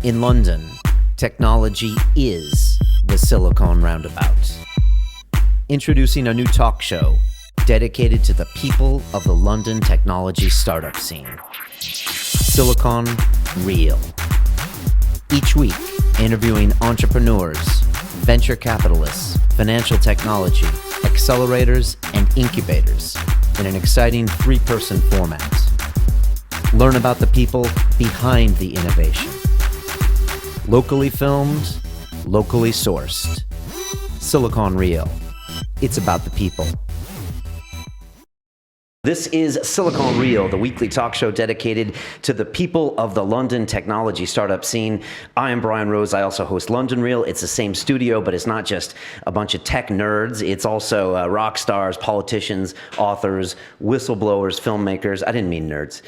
In London, technology is the Silicon Roundabout. Introducing a new talk show dedicated to the people of the London technology startup scene. Silicon Real. Each week, interviewing entrepreneurs, venture capitalists, financial technology, accelerators, and incubators in an exciting three-person format. Learn about the people behind the innovation. Locally filmed, locally sourced. Silicon Real. It's about the people. This is Silicon Real, the weekly talk show dedicated to the people of the London technology startup scene. I am Brian Rose. I also host London Real. It's the same studio, but it's not just a bunch of tech nerds. It's also rock stars, politicians, authors, whistleblowers, filmmakers. I didn't mean nerds.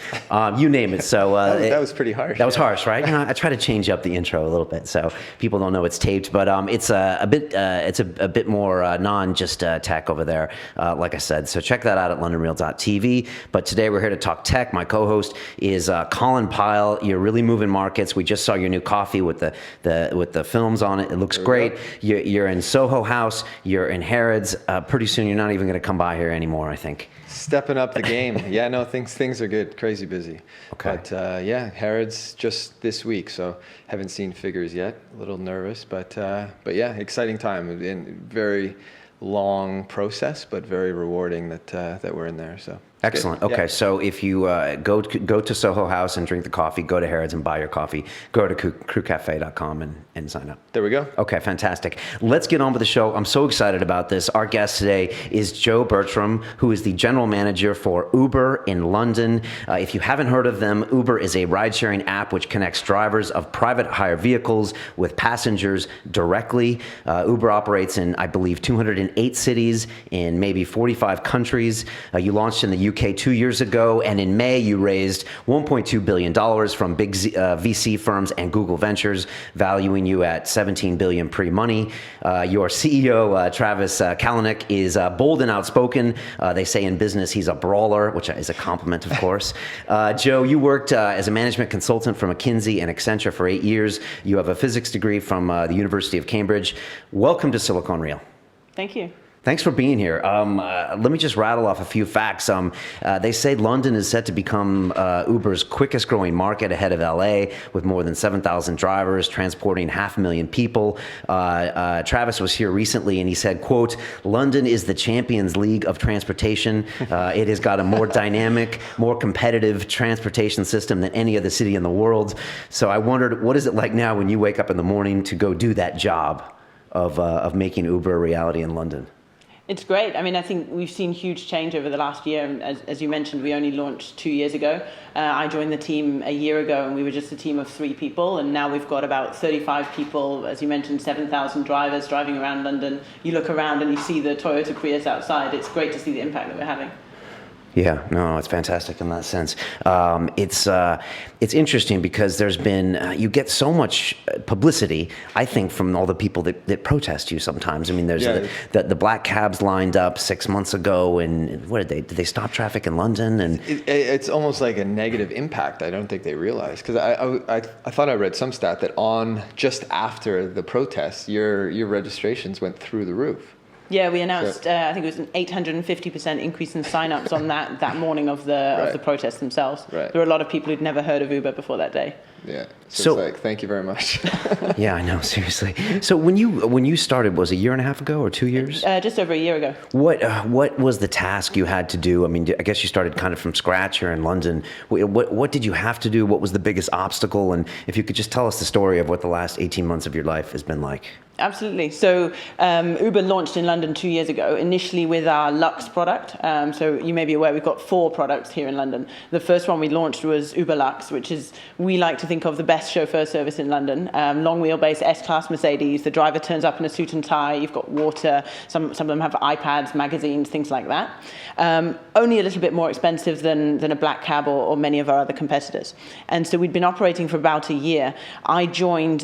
You name it. So that was pretty harsh. That was harsh, right? You know, I try to change up the intro a little bit so people don't know it's taped, but it's a bit more non just tech over there, like I said. So check that out at londonreal.tv. But today we're here to talk tech. My co-host is Colin Pyle. You're really moving markets. We just saw your new coffee with the films on it. It looks great. You're in Soho House. You're in Harrods. Pretty soon you're not even going to come by here anymore, I think. Stepping up the game. Yeah, no, things are good. Crazy busy. Okay. But yeah, Harrods just this week, so haven't seen figures yet. A little nervous, but yeah, exciting time. And very long process, but very rewarding that we're in there. So excellent. Good. Okay, yeah. so if you go to Soho House and drink the coffee, go to Harrods and buy your coffee. Go to crewcafe.com and sign up. There we go. Okay, fantastic. Let's get on with the show. I'm so excited about this. Our guest today is Joe Bertram, who is the general manager for Uber in London. If you haven't heard of them, Uber is a ride-sharing app which connects drivers of private hire vehicles with passengers directly. Uber operates in, I believe, 208 cities in maybe 45 countries. You launched in the UK 2 years ago, and in May you raised $1.2 billion from big VC firms and Google Ventures, valuing you at $17 billion pre-money. Your CEO, Travis Kalanick, is bold and outspoken. They say in business he's a brawler, which is a compliment, of course. Joe, you worked as a management consultant for McKinsey and Accenture for 8 years. You have a physics degree from the University of Cambridge. Welcome to Silicon Real. Thank you. Thanks for being here. Let me just rattle off a few facts. They say London is set to become Uber's quickest growing market ahead of LA, with more than 7,000 drivers transporting 500,000 people. Travis was here recently and he said, quote, "London is the Champions League of transportation. It has got a more dynamic, more competitive transportation system than any other city in the world." So I wondered, what is it like now when you wake up in the morning to go do that job of making Uber a reality in London? It's great. I mean, I think we've seen huge change over the last year. As you mentioned, we only launched 2 years ago. I joined the team a year ago and we were just a team of 3 people. And now we've got about 35 people, as you mentioned, 7,000 drivers driving around London. You look around and you see the Toyota Prius outside. It's great to see the impact that we're having. Yeah, no, it's fantastic in that sense. It's interesting because there's been, you get so much publicity, I think, from all the people that protest you sometimes. I mean, there's the black cabs lined up 6 months ago, and what did they stop traffic in London? And it's almost like a negative impact. I don't think they realize, because I thought I read some stat that just after the protests, your registrations went through the roof. Yeah, we announced, I think it was an 850% increase in signups on that morning of the protests themselves. Right. There were a lot of people who'd never heard of Uber before that day. Yeah, so it's like, thank you very much. Yeah, I know, seriously. So when you started, was it a year and a half ago or 2 years? Just over a year ago. What was the task you had to do? I mean, I guess you started kind of from scratch here in London. What did you have to do? What was the biggest obstacle? And if you could just tell us the story of what the last 18 months of your life has been like. Absolutely. So Uber launched in London 2 years ago, initially with our Luxe product. So you may be aware we've got 4 products here in London. The first one we launched was Uber Luxe, which is, we like to think of the best chauffeur service in London. Long wheelbase S-Class Mercedes. The driver turns up in a suit and tie. You've got water. Some of them have iPads, magazines, things like that. Only a little bit more expensive than a black cab or many of our other competitors. And so we'd been operating for about a year. I joined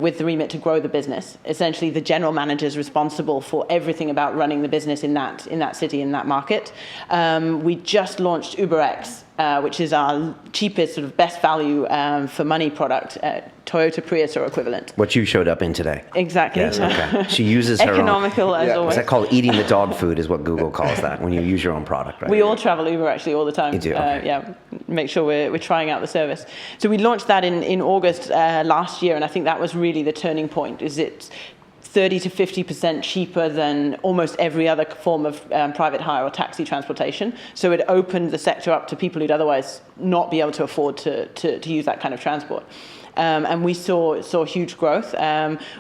with the remit to grow the business. Essentially, the general manager is responsible for everything about running the business in that city, in that market. We just launched UberX which is our cheapest, sort of best value for money product, Toyota Prius or equivalent. What you showed up in today. Exactly. Yes, okay. She uses her economical own. as always. Is that called eating the dog food is what Google calls that, when you use your own product, right? We all travel Uber actually all the time. You do? Okay. Yeah, make sure we're trying out the service. So we launched that in August last year, and I think that was really the turning point. Is it's 30 to 50% cheaper than almost every other form of private hire or taxi transportation. So it opened the sector up to people who'd otherwise not be able to afford to use that kind of transport. And we saw huge growth.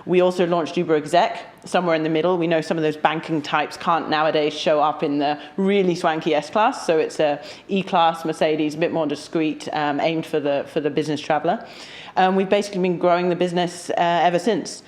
We also launched Uber Exec somewhere in the middle. We know some of those banking types can't nowadays show up in the really swanky S-Class, so it's a E-Class Mercedes, a bit more discreet, aimed for the business traveler. We've basically been growing the business ever since.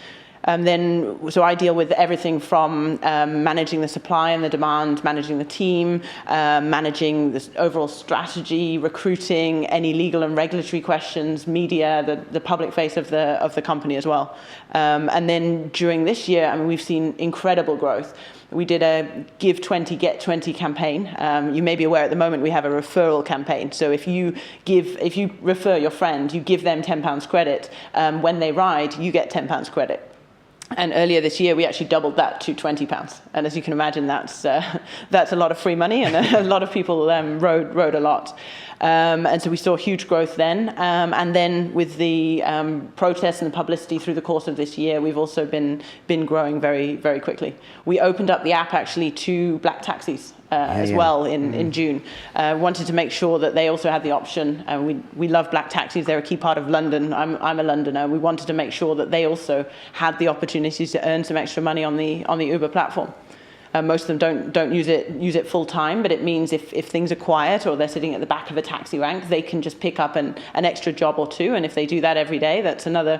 So I deal with everything from managing the supply and the demand, managing the team, managing the overall strategy, recruiting, any legal and regulatory questions, media, the public face of the company as well. And then during this year, I mean, we've seen incredible growth. We did a Give 20, Get 20 campaign. You may be aware at the moment we have a referral campaign. So if you refer your friend, you give them £10 credit. When they ride, you get £10 credit. And earlier this year, we actually doubled that to £20. And as you can imagine, that's a lot of free money, and a lot of people rode a lot. And so we saw huge growth then. And then with the protests and the publicity through the course of this year, we've also been growing very, very quickly. We opened up the app actually to black taxis well in June. Wanted to make sure that they also had the option. We love black taxis. They're a key part of London. I'm a Londoner. We wanted to make sure that they also had the opportunity to earn some extra money on the Uber platform. Most of them don't use it full time, but it means if things are quiet or they're sitting at the back of a taxi rank, they can just pick up an extra job or two. And if they do that every day, that's another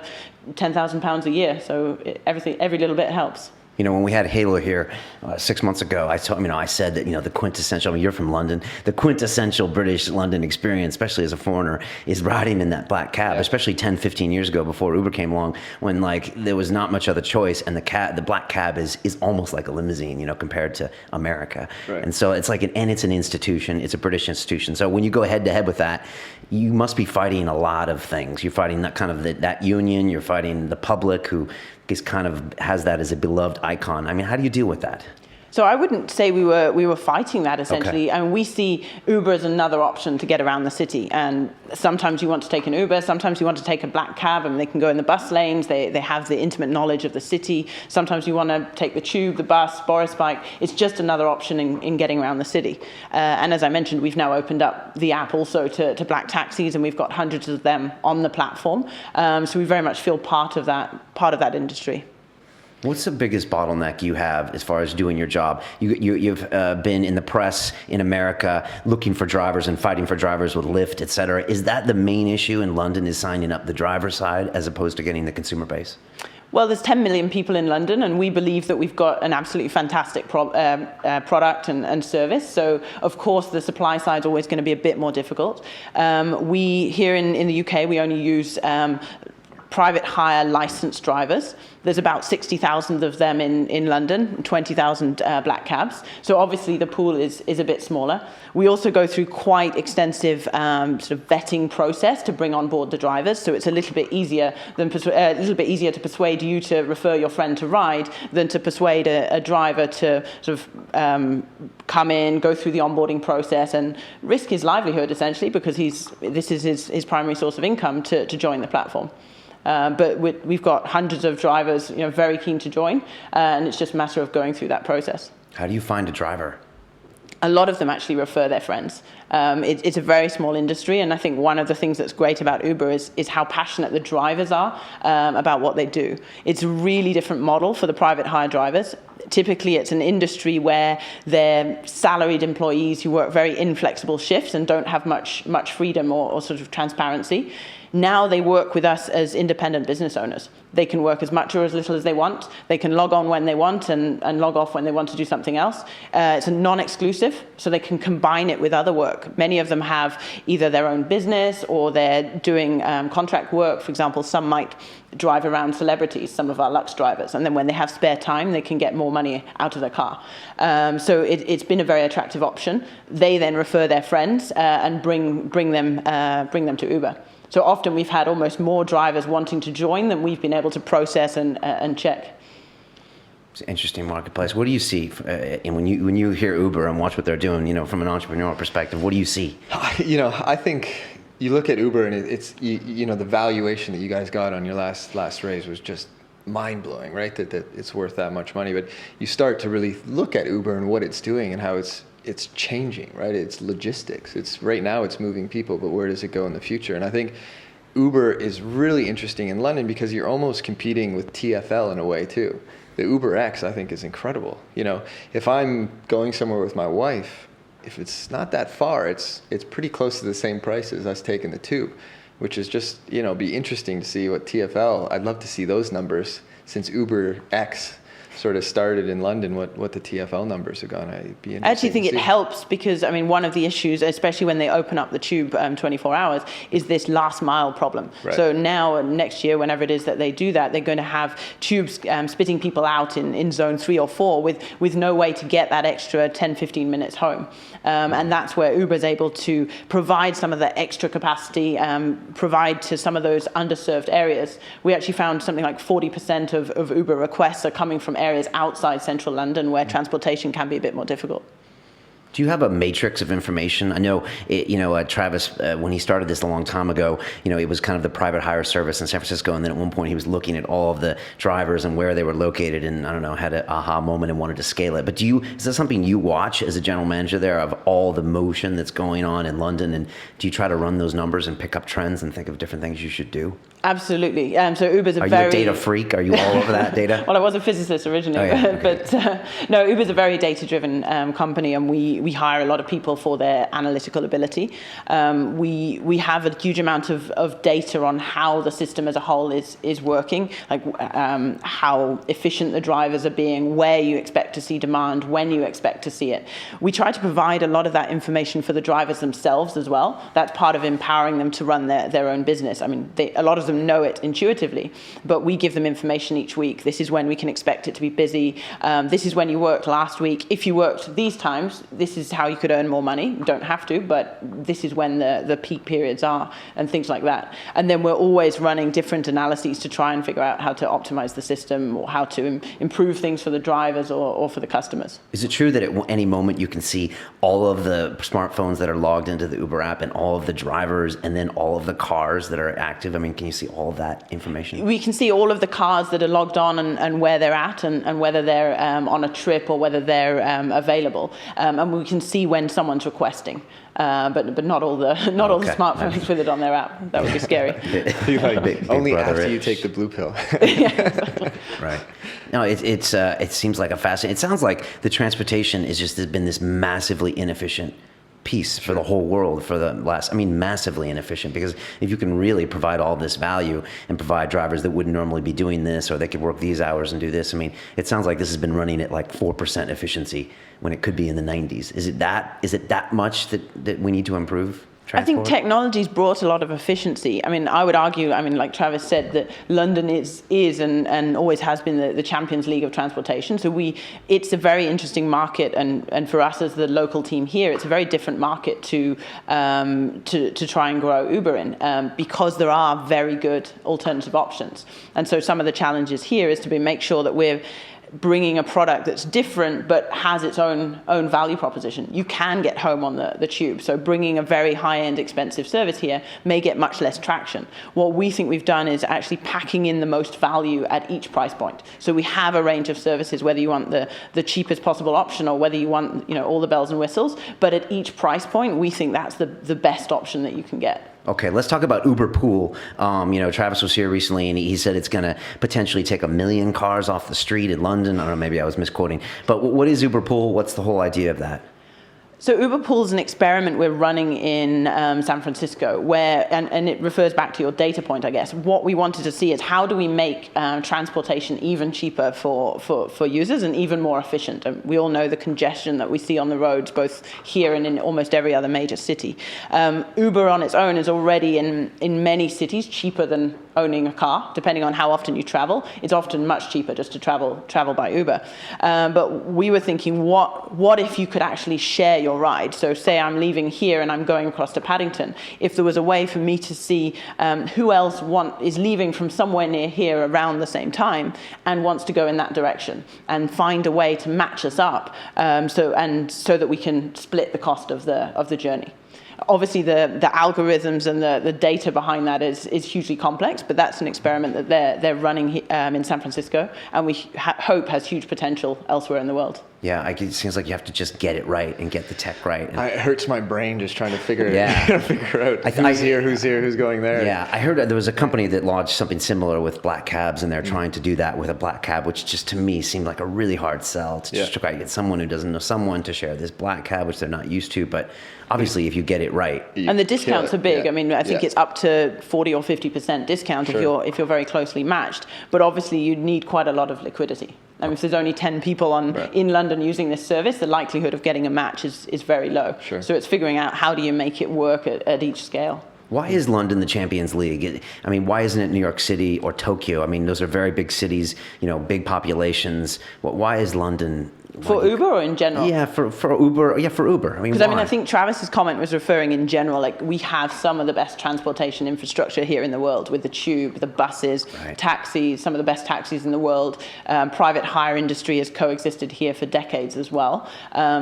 £10,000 a year. So every little bit helps. You know, when we had Halo here 6 months ago, I said that, the quintessential, you're from London, the quintessential British London experience, especially as a foreigner, is riding in that black cab, especially 10, 15 years ago before Uber came along, when there was not much other choice, and the black cab is almost like a limousine, compared to America. Right. And so it's it's an institution, it's a British institution. So when you go head to head with that, you must be fighting a lot of things. You're fighting that kind of that union, you're fighting the public who has that as a beloved icon. I mean, how do you deal with that? So I wouldn't say we were fighting that essentially. Okay. I mean, we see Uber as another option to get around the city. And sometimes you want to take an Uber, sometimes you want to take a black cab, and they can go in the bus lanes. They have the intimate knowledge of the city. Sometimes you want to take the tube, the bus, Boris bike. It's just another option in getting around the city. And as I mentioned, we've now opened up the app also to black taxis, and we've got hundreds of them on the platform. So we very much feel part of that industry. What's the biggest bottleneck you have as far as doing your job? You've been in the press in America looking for drivers and fighting for drivers with Lyft, et cetera. Is that the main issue in London, is signing up the driver side as opposed to getting the consumer base? Well, there's 10 million people in London, and we believe that we've got an absolutely fantastic product and service. So, of course, the supply side is always going to be a bit more difficult. We, here in the UK, we only use private hire licensed drivers. There's about 60,000 of them in London, 20,000 black cabs. So obviously the pool is a bit smaller. We also go through quite extensive sort of vetting process to bring on board the drivers. So it's a little bit easier to persuade you to refer your friend to ride than to persuade a driver to sort of come in, go through the onboarding process, and risk his livelihood essentially, because this is his primary source of income to join the platform. But we've got hundreds of drivers, very keen to join, and it's just a matter of going through that process. How do you find a driver? A lot of them actually refer their friends. It's a very small industry, and I think one of the things that's great about Uber is how passionate the drivers are about what they do. It's a really different model for the private hire drivers. Typically, it's an industry where they're salaried employees who work very inflexible shifts and don't have much freedom or sort of transparency. Now they work with us as independent business owners. They can work as much or as little as they want. They can log on when they want and log off when they want to do something else. It's a non-exclusive, so they can combine it with other work. Many of them have either their own business or they're doing contract work. For example, some might drive around celebrities, some of our Luxe drivers, and then when they have spare time, they can get more money out of their car. So it's been a very attractive option. They then refer their friends and bring them to Uber. So often we've had almost more drivers wanting to join than we've been able to process and check. It's an interesting marketplace. What do you see and when you hear Uber and watch what they're doing, from an entrepreneurial perspective, what do you see? I think you look at Uber and it's the valuation that you guys got on your last raise was just mind-blowing, right? That it's worth that much money. But you start to really look at Uber and what it's doing and how it's changing, right? It's logistics. Right now it's moving people, but where does it go in the future? And I think Uber is really interesting in London because you're almost competing with TfL in a way too. The Uber X, I think, is incredible. If I'm going somewhere with my wife, if it's not that far, it's pretty close to the same price as us taking the tube, which is just, be interesting to see what TfL, I'd love to see those numbers since Uber X sort of started in London, what the TfL numbers are going to be. I actually think it helps because, one of the issues, especially when they open up the tube 24 hours, is this last mile problem. Right. So now, next year, whenever it is that they do that, they're going to have tubes spitting people out in zone 3 or 4 with no way to get that extra 10, 15 minutes home. And that's where Uber is able to provide some of the extra capacity, provide to some of those underserved areas. We actually found something like 40% of Uber requests are coming from areas outside central London where transportation can be a bit more difficult. Do you have a matrix of information? I know, Travis, when he started this a long time ago, it was kind of the private hire service in San Francisco. And then at one point he was looking at all of the drivers and where they were located and, had an aha moment and wanted to scale it. But is that something you watch as a general manager there of all the motion that's going on in London? And do you try to run those numbers and pick up trends and think of different things you should do? Absolutely. So Uber's Are you a data freak? Are you all over that data? Well, I was a physicist originally, but no, Uber's a very data-driven company, and we hire a lot of people for their analytical ability. We have a huge amount of data on how the system as a whole is working, like how efficient the drivers are being, where you expect to see demand, when you expect to see it. We try to provide a lot of that information for the drivers themselves as well. That's part of empowering them to run their own business. A lot of them know it intuitively, but we give them information each week. This is when we can expect it to be busy. This is when you worked last week. If you worked these times, this is how you could earn more money. You don't have to, but this is when the peak periods are and things like that. And then we're always running different analyses to try and figure out how to optimize the system or how to improve things for the drivers or for the customers. Is it true that at any moment you can see all of the smartphones that are logged into the Uber app and all of the drivers and then all of the cars that are active? Can you see all of that information? We can see all of the cars that are logged on and where they're at and whether they're on a trip or whether they're available. And we can see when someone's requesting. But not all the smartphones with it on their app. That would be scary. Big only after you take the blue pill. Right. No, it seems like a fascinating. It sounds like the transportation has been this massively inefficient piece for the whole world for the last, massively inefficient, because if you can really provide all this value and provide drivers that wouldn't normally be doing this, or they could work these hours and do this, it sounds like this has been running at like 4% efficiency when it could be in the 90s. Is it that much that we need to improve? Transport? I think technology's brought a lot of efficiency. I would argue, like Travis said, that London is and always has been the Champions League of transportation. So it's a very interesting market, and for us as the local team here, it's a very different market to try and grow Uber in, because there are very good alternative options. And so some of the challenges here is to make sure that we're bringing a product that's different but has its own value proposition. You can get home on the tube, so bringing a very high-end expensive service here may get much less traction. What we think we've done is actually packing in the most value at each price point. So we have a range of services, whether you want the cheapest possible option or whether you want all the bells and whistles, but at each price point we think that's the best option that you can get. Okay, let's talk about Uber Pool. Travis was here recently, and he said it's going to potentially take 1 million cars off the street in London. I don't know, maybe I was misquoting. But what is Uber Pool? What's the whole idea of that? So Uber Pool is an experiment we're running in San Francisco where, and it refers back to your data point, I guess. What we wanted to see is how do we make transportation even cheaper for users and even more efficient. And we all know the congestion that we see on the roads, both here and in almost every other major city. Uber on its own is already in many cities cheaper than owning a car, depending on how often you travel. It's often much cheaper just to travel by Uber. But we were thinking, what if you could actually share your ride? So say I'm leaving here and I'm going across to Paddington. If there was a way for me to see who else is leaving from somewhere near here around the same time and wants to go in that direction, and find a way to match us up so that we can split the cost of the journey. Obviously, the algorithms and the data behind that is hugely complex, but that's an experiment that they're running in San Francisco, and we hope has huge potential elsewhere in the world. Yeah, it seems like you have to just get it right and get the tech right. It hurts my brain just trying to figure Yeah. figure out who's here, who's going there. Yeah, I heard there was a company that launched something similar with black cabs, and they're trying to do that with a black cab, which just to me seemed like a really hard sell to just try to get someone who doesn't know someone to share this black cab, which they're not used to. But obviously, if you get it right, and the discounts are big. Yeah. I mean, I think it's up to 40 or 50% discount if you're very closely matched. But obviously, you need quite a lot of liquidity. I mean, if there's only 10 people in London using this service, the likelihood of getting a match is very low. Sure. So it's figuring out how do you make it work at each scale. why is London the Champions League? I mean, why isn't it New York City or Tokyo? I mean, those are very big cities, big populations. Why is London? For Uber or in general? Yeah, for Uber. Yeah, for Uber. I mean, because I think Travis's comment was referring in general. Like, we have some of the best transportation infrastructure here in the world, with the tube, the buses, taxis, some of the best taxis in the world. Private hire industry has coexisted here for decades as well.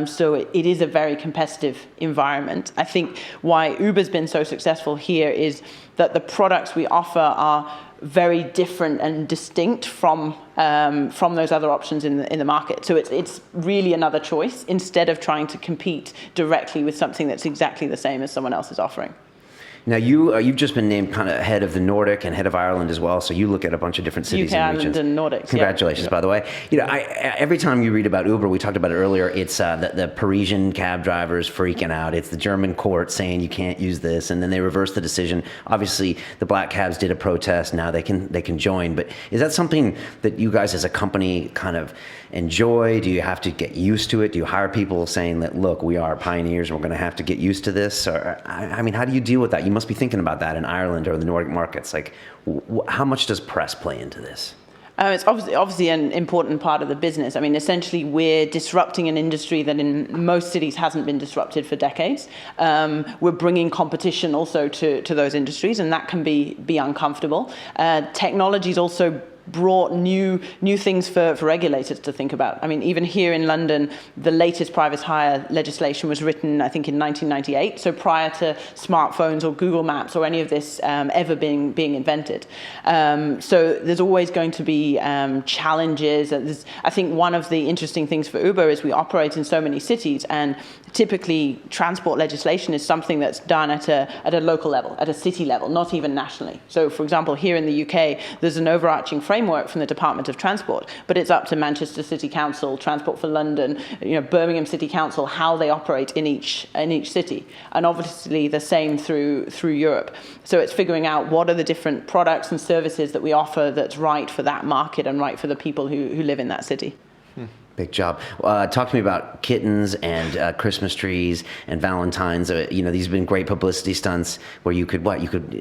So it is a very competitive environment. I think why Uber's been so successful here is that the products we offer are very different and distinct from those other options in the market. So it's really another choice instead of trying to compete directly with something that's exactly the same as someone else is offering. Now, you've just been named kind of head of the Nordic and head of Ireland as well, so you look at a bunch of different cities UK, and regions. Ireland, and Nordics. Congratulations, by the way. Every time you read about Uber, we talked about it earlier, it's the Parisian cab drivers freaking out. It's the German court saying you can't use this, and then they reverse the decision. Obviously, the black cabs did a protest. Now they can join. But is that something that you guys as a company kind of enjoy? Do you have to get used to it? Do you hire people saying that, look, we are pioneers and we're going to have to get used to this? Or, I mean, how do you deal with that? You must be thinking about that in Ireland or the Nordic markets. Like, how much does press play into this? It's obviously an important part of the business. I mean, essentially, we're disrupting an industry that in most cities hasn't been disrupted for decades. We're bringing competition also to those industries, and that can be uncomfortable. Technology's also brought new things for regulators to think about. I mean, even here in London, the latest private hire legislation was written, I think, in 1998, so prior to smartphones or Google Maps or any of this ever being invented. So there's always going to be challenges. I think one of the interesting things for Uber is we operate in so many cities, and typically transport legislation is something that's done at a local level, at a city level, not even nationally. So, for example, here in the UK, there's an overarching framework from the Department of Transport, but it's up to Manchester City Council, Transport for London, Birmingham City Council, how they operate in each city, and obviously the same through Europe. So it's figuring out what are the different products and services that we offer that's right for that market and right for the people who live in that city. Big job. Talk to me about kittens and Christmas trees and Valentine's. These have been great publicity stunts where you could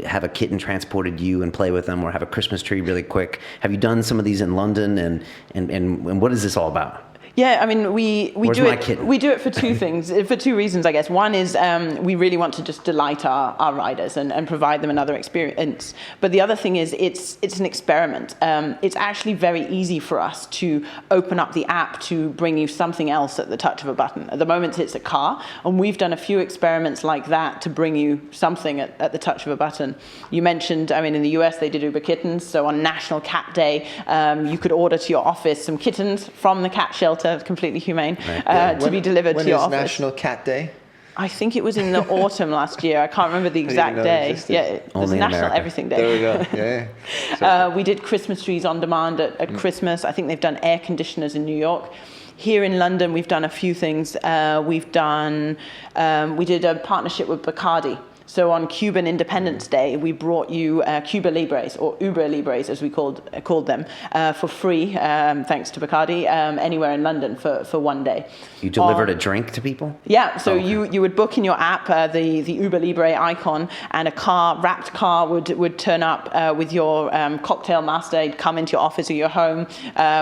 have a kitten transported to you and play with them, or have a Christmas tree really quick. Have you done some of these in London, and what is this all about? Yeah, I mean, we do it. Kitten? We do it for two things, for two reasons, I guess. One is we really want to just delight our riders and provide them another experience. But the other thing is it's an experiment. It's actually very easy for us to open up the app to bring you something else at the touch of a button. At the moment, it's a car, and we've done a few experiments like that to bring you something at the touch of a button. You mentioned, I mean, in the US, they did Uber Kittens. So on National Cat Day, you could order to your office some kittens from the cat shelter, completely humane, to be delivered to your office. When is National Cat Day? I think it was in the autumn last year. I can't remember the exact day. Yeah, there's Only National America. Everything Day. There we go. Yeah. We did Christmas trees on demand at Christmas. I think they've done air conditioners in New York. Here in London, we've done a few things. We did a partnership with Bacardi. So on Cuban Independence Day, we brought you Cuba Libres, or Uber Libres as we called them, for free, thanks to Bacardi, anywhere in London for one day. You delivered a drink to people? Yeah, so you would book in your app the Uber Libre icon, and a wrapped car would turn up with your cocktail master. He'd come into your office or your home,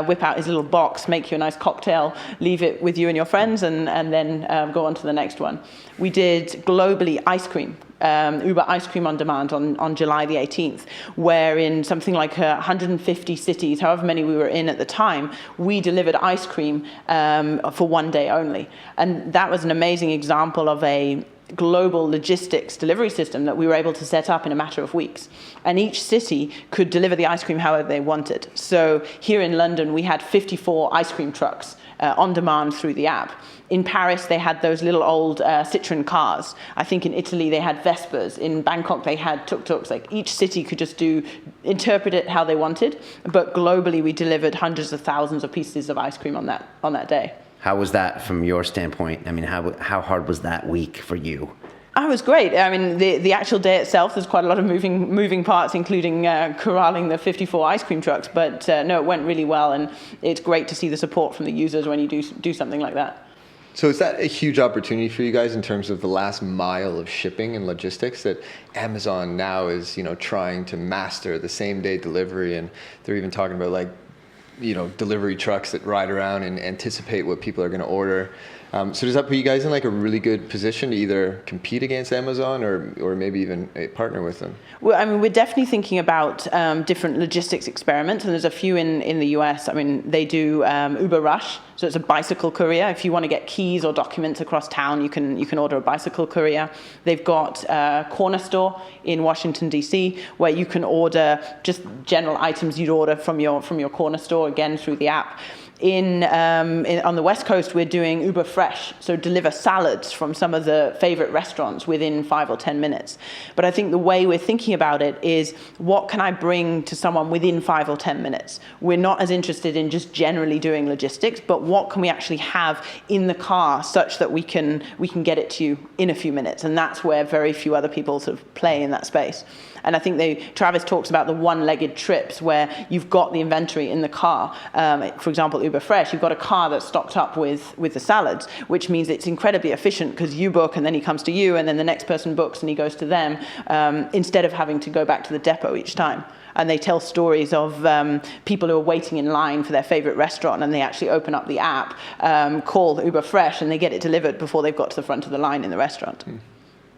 whip out his little box, make you a nice cocktail, leave it with you and your friends, and then go on to the next one. We did globally ice cream. Uber Ice Cream on Demand on July the 18th, where in something like 150 cities, however many we were in at the time, we delivered ice cream for one day only. And that was an amazing example of a global logistics delivery system that we were able to set up in a matter of weeks. And each city could deliver the ice cream however they wanted. So here in London, we had 54 ice cream trucks on demand through the app. In Paris, they had those little old Citroen cars. I think in Italy, they had Vespas. In Bangkok, they had tuk-tuks. Like each city could just interpret it how they wanted. But globally, we delivered hundreds of thousands of pieces of ice cream on that day. How was that from your standpoint? I mean, how hard was that week for you? It was great. I mean, the actual day itself, there's quite a lot of moving parts, including corralling the 54 ice cream trucks. But no, it went really well, and it's great to see the support from the users when you do something like that. So is that a huge opportunity for you guys in terms of the last mile of shipping and logistics that Amazon now is, trying to master the same day delivery, and they're even talking about delivery trucks that ride around and anticipate what people are going to order. So does that put you guys in like a really good position to either compete against Amazon or maybe even partner with them? Well, I mean, we're definitely thinking about different logistics experiments, and there's a few in the US. I mean, they do Uber Rush, so it's a bicycle courier. If you want to get keys or documents across town, you can order a bicycle courier. They've got a corner store in Washington D.C. where you can order just general items you'd order from your corner store, again through the app. On the West Coast, we're doing Uber Fresh, so deliver salads from some of the favorite restaurants within 5 or 10 minutes. But I think the way we're thinking about it is, what can I bring to someone within 5 or 10 minutes? We're not as interested in just generally doing logistics, but what can we actually have in the car such that we can get it to you in a few minutes? And that's where very few other people sort of play in that space. And I think Travis talks about the one-legged trips where you've got the inventory in the car. For example, Uber Fresh, you've got a car that's stocked up with the salads, which means it's incredibly efficient because you book and then he comes to you, and then the next person books and he goes to them, instead of having to go back to the depot each time. And they tell stories of people who are waiting in line for their favorite restaurant, and they actually open up the app, call Uber Fresh, and they get it delivered before they've got to the front of the line in the restaurant.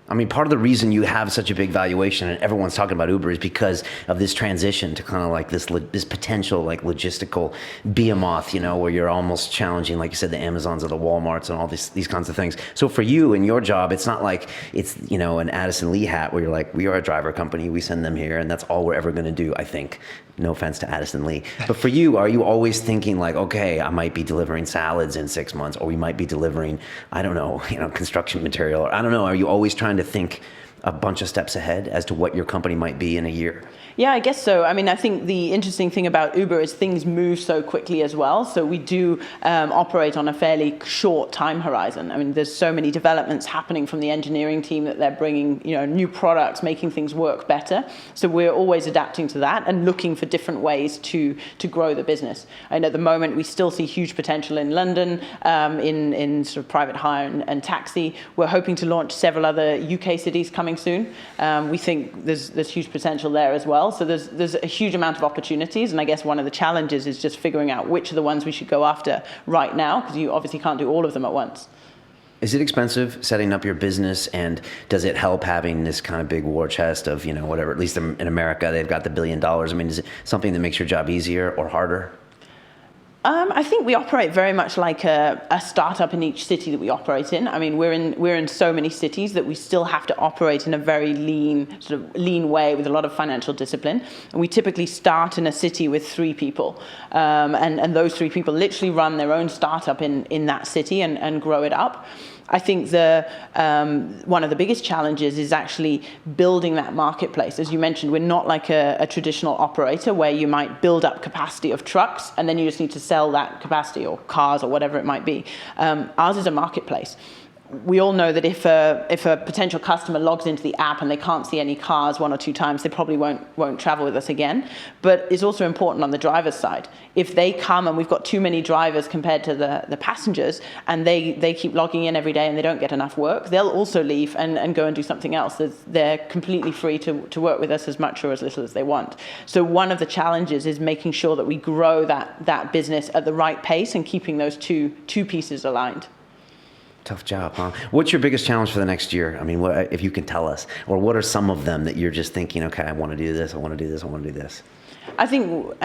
I mean, part of the reason you have such a big valuation and everyone's talking about Uber is because of this transition to kind of like this potential like logistical behemoth, where you're almost challenging, like you said, the Amazons or the Walmarts and all these kinds of things. So for you and your job, it's not like it's, an Addison Lee hat where you're like, we are a driver company, we send them here, and that's all we're ever going to do, I think. No offense to Addison Lee. But for you, are you always thinking like, okay, I might be delivering salads in 6 months, or we might be delivering, I don't know, construction material, or I don't know. Are you always trying to think a bunch of steps ahead as to what your company might be in a year? Yeah, I guess so. I mean, I think the interesting thing about Uber is things move so quickly as well. So we do operate on a fairly short time horizon. I mean, there's so many developments happening from the engineering team that they're bringing, new products, making things work better. So we're always adapting to that and looking for different ways to grow the business. And at the moment, we still see huge potential in London, in sort of private hire and taxi. We're hoping to launch several other UK cities coming soon. We think there's huge potential there as well. So there's a huge amount of opportunities, and I guess one of the challenges is just figuring out which are the ones we should go after right now, because you obviously can't do all of them at once. Is it expensive setting up your business, and does it help having this kind of big war chest of, whatever, at least in America, they've got the $1 billion. I mean, is it something that makes your job easier or harder? I think we operate very much like a startup in each city that we operate in. I mean, we're in so many cities that we still have to operate in a very lean way with a lot of financial discipline. And we typically start in a city with 3 people, and those 3 people literally run their own startup in that city and grow it up. I think one of the biggest challenges is actually building that marketplace. As you mentioned, we're not like a traditional operator where you might build up capacity of trucks and then you just need to sell that capacity, or cars, or whatever it might be. Ours is a marketplace. We all know that if a potential customer logs into the app and they can't see any cars 1 or 2 times, they probably won't travel with us again. But it's also important on the driver's side. If they come and we've got too many drivers compared to the passengers, and they keep logging in every day and they don't get enough work, they'll also leave and go and do something else. They're completely free to work with us as much or as little as they want. So one of the challenges is making sure that we grow that business at the right pace and keeping those two pieces aligned. Tough job, huh? What's your biggest challenge for the next year? I mean, if you can tell us, or what are some of them that you're just thinking, okay, I want to do this, I want to do this, I want to do this? I think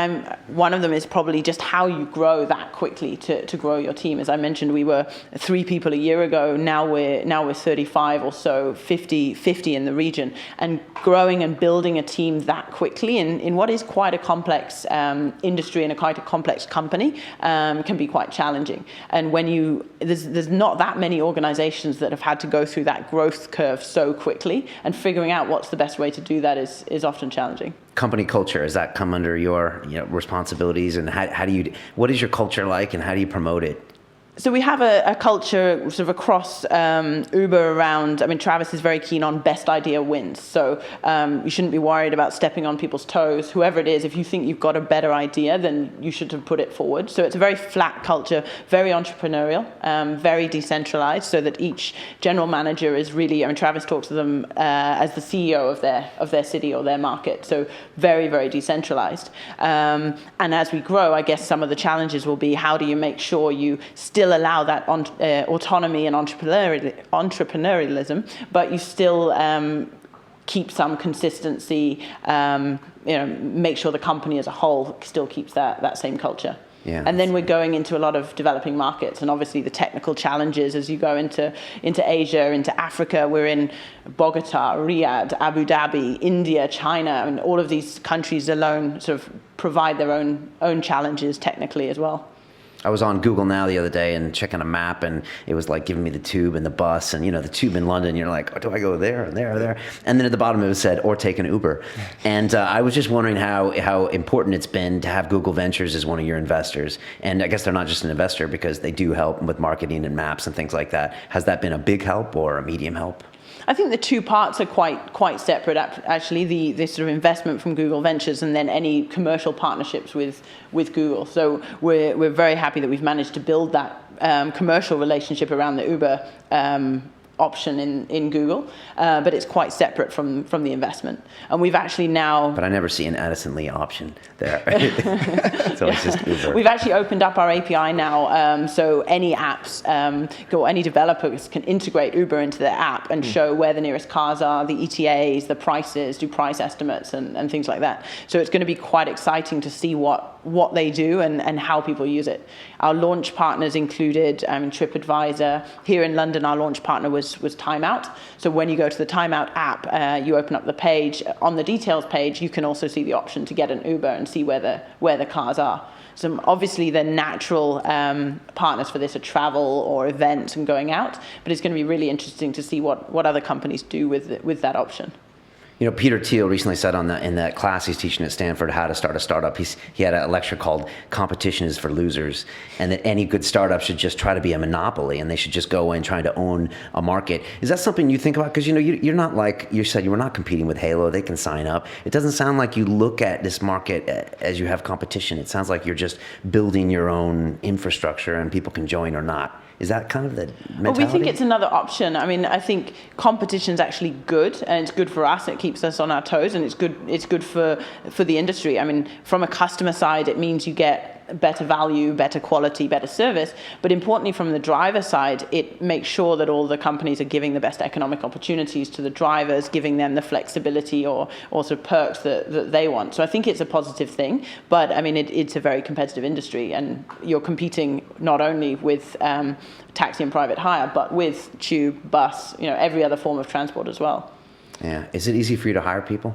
one of them is probably just how you grow that quickly to grow your team. As I mentioned, we were 3 people a year ago. Now we're 35 or so, 50 in the region. And growing and building a team that quickly in what is quite a complex industry and quite a complex company can be quite challenging. And when there's not that many organizations that have had to go through that growth curve so quickly, and figuring out what's the best way to do that is often challenging. Company culture, does that come under your responsibilities, and what is your culture like, and how do you promote it? So we have a culture sort of across Uber around, I mean, Travis is very keen on best idea wins. So you shouldn't be worried about stepping on people's toes. Whoever it is, if you think you've got a better idea, then you should have put it forward. So it's a very flat culture, very entrepreneurial, very decentralized, so that each general manager is really, I mean, Travis talks to them as the CEO of their city or their market. So very, very decentralized. And as we grow, I guess some of the challenges will be, how do you make sure you still allow that autonomy and entrepreneurialism, but you still keep some consistency, make sure the company as a whole still keeps that same culture. Yeah. And then we're going into a lot of developing markets, and obviously the technical challenges as you go into Asia, into Africa. We're in Bogota, Riyadh, Abu Dhabi, India, China, and all of these countries alone sort of provide their own challenges technically as well. I was on Google Now the other day and checking a map, and it was like giving me the tube and the bus, and the tube in London, you're like, oh, do I go there or there or there? And then at the bottom it said, or take an Uber. And I was just wondering how important it's been to have Google Ventures as one of your investors. And I guess they're not just an investor, because they do help with marketing and maps and things like that. Has that been a big help or a medium help? I think the two parts are quite separate, actually, the sort of investment from Google Ventures and then any commercial partnerships with Google. So we're very happy that we've managed to build that commercial relationship around the Uber option in Google, but it's quite separate from the investment. And we've actually now... But I never see an Addison Lee option there. So it's just Uber. We've actually opened up our API now, so any apps, or any developers can integrate Uber into their app and show where the nearest cars are, the ETAs, the prices, do price estimates and things like that. So it's going to be quite exciting to see what they do and how people use it. Our launch partners included TripAdvisor. Here in London, our launch partner was Time Out. So when you go to the Time Out app, you open up the page. On the details page, you can also see the option to get an Uber and see where the cars are. So obviously the natural partners for this are travel or events and going out, but it's going to be really interesting to see what other companies do with that option. Peter Thiel recently said in that class he's teaching at Stanford, how to start a startup. He had a lecture called "Competition is for Losers," and that any good startup should just try to be a monopoly, and they should just go in trying to own a market. Is that something you think about? Because you're not, like you said, you were not competing with Halo. They can sign up. It doesn't sound like you look at this market as you have competition. It sounds like you're just building your own infrastructure, and people can join or not. Is that kind of the mentality? Well, we think it's another option. I mean, I think competition is actually good, and it's good for us. It keeps us on our toes, and it's good for the industry. I mean, from a customer side, it means you get better value, better quality, better service. But importantly, from the driver side, it makes sure that all the companies are giving the best economic opportunities to the drivers, giving them the flexibility or sort of perks that they want. So I think it's a positive thing. But I mean, it's a very competitive industry, and you're competing not only with taxi and private hire, but with tube, bus, every other form of transport as well. Yeah. Is it easy for you to hire people?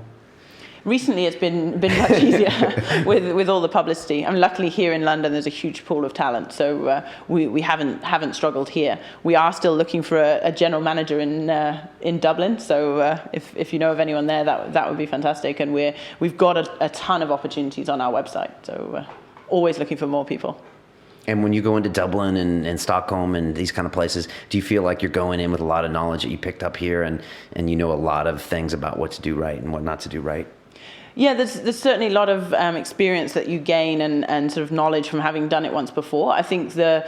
Recently, it's been much easier with all the publicity. I mean, luckily here in London, there's a huge pool of talent, so we haven't struggled here. We are still looking for a general manager in Dublin. So if you know of anyone there, that would be fantastic. And we've got a ton of opportunities on our website. So always looking for more people. And when you go into Dublin and Stockholm and these kind of places, do you feel like you're going in with a lot of knowledge that you picked up here, and you know a lot of things about what to do right and what not to do right? Yeah, there's certainly a lot of experience that you gain and sort of knowledge from having done it once before. I think the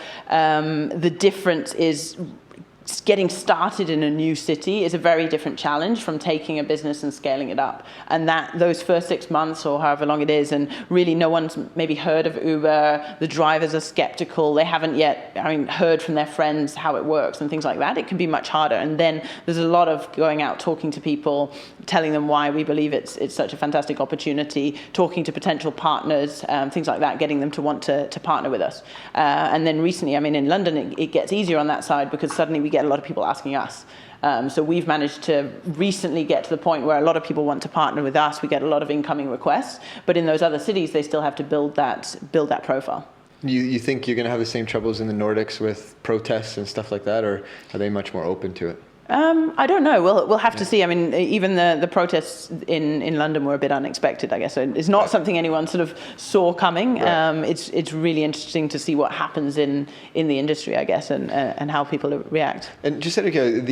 difference is getting started in a new city is a very different challenge from taking a business and scaling it up. And those first 6 months or however long it is, and really no one's maybe heard of Uber, the drivers are skeptical, they haven't yet heard from their friends how it works and things like that, it can be much harder. And then there's a lot of going out, talking to people, telling them why we believe it's such a fantastic opportunity, talking to potential partners, things like that, getting them to want to partner with us. And then recently, in London, it gets easier on that side because suddenly we get a lot of people asking us. So we've managed to recently get to the point where a lot of people want to partner with us. We get a lot of incoming requests, but in those other cities, they still have to build that profile. You think you're going to have the same troubles in the Nordics with protests and stuff like that, or are they much more open to it? I don't know. We'll have to see. Even the protests in London were a bit unexpected, I guess. So it's not something anyone sort of saw coming. Right. It's really interesting to see what happens in the industry, I guess, and how people react. And just out of curiosity,